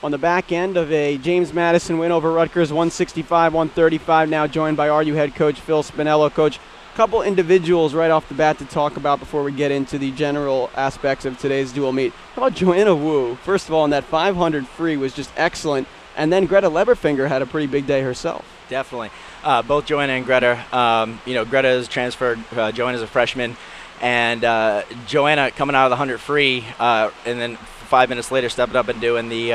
on the back end of a James Madison win over Rutgers, 165-135, now joined by RU head coach Phil Spiniello. Coach, a couple individuals right off the bat to talk about before we get into the general aspects of today's dual meet. How about Joanna Wu? First of all, in that 500 free was just excellent, and then Greta Leberfinger had a pretty big day herself. Definitely. Both Joanna and Greta, Greta is transferred, Joanna's a freshman, and Joanna coming out of the 100 free, and then 5 minutes later stepping up and doing the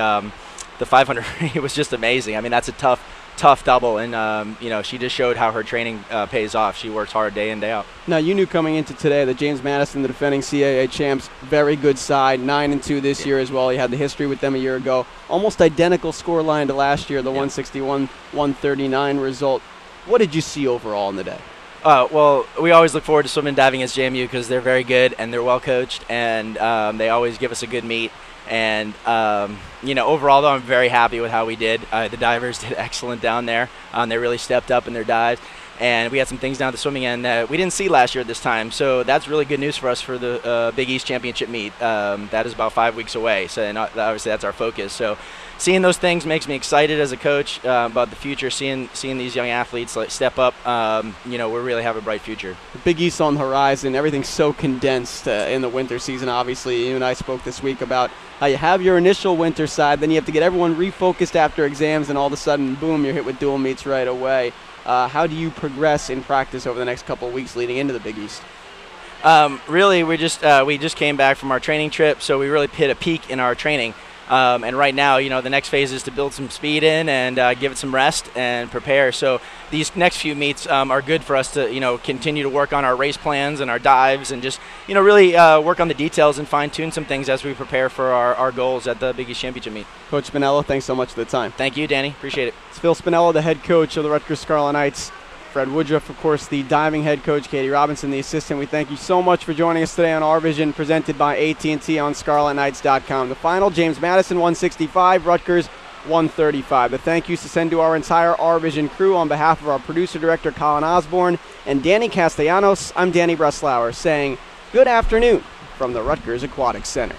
500 free. It was just amazing. I mean, that's a tough double, and she just showed how her training pays off. She works hard day in, day out. Now, you knew coming into today that James Madison, the defending CAA champs, very good side, 9-2 this year as well. You had the history with them a year ago. Almost identical score line to last year, the 161-139 result. What did you see overall in the day? Well, we always look forward to swimming and diving against JMU because they're very good and they're well coached, and they always give us a good meet. And overall, though, I'm very happy with how we did. The divers did excellent down there. They really stepped up in their dives, and we had some things down at the swimming end that we didn't see last year at this time. So that's really good news for us for the Big East Championship meet. That is about 5 weeks away. So and obviously that's our focus. So seeing those things makes me excited as a coach about the future. Seeing these young athletes step up, we really have a bright future. The Big East on the horizon. Everything's so condensed in the winter season. Obviously, you and I spoke this week about how you have your initial winter side, then you have to get everyone refocused after exams, and all of a sudden, boom, you're hit with dual meets right away. How do you progress in practice over the next couple of weeks leading into the Big East? Really, we just came back from our training trip, so we really hit a peak in our training. And right now, the next phase is to build some speed in and give it some rest and prepare. So these next few meets are good for us to, continue to work on our race plans and our dives and just, really work on the details and fine-tune some things as we prepare for our goals at the Big East Championship meet. Coach Spiniello, thanks so much for the time. Thank you, Danny. Appreciate it. It's Phil Spiniello, the head coach of the Rutgers Scarlet Knights. Fred Woodruff, of course, the diving head coach. Katie Robinson, the assistant. We thank you so much for joining us today on RVision, presented by AT&T on ScarletKnights.com. The final, James Madison 165, Rutgers 135. The thank yous to send to our entire RVision crew on behalf of our producer-director Colin Osborne and Danny Castellanos. I'm Danny Breslauer saying good afternoon from the Rutgers Aquatic Center.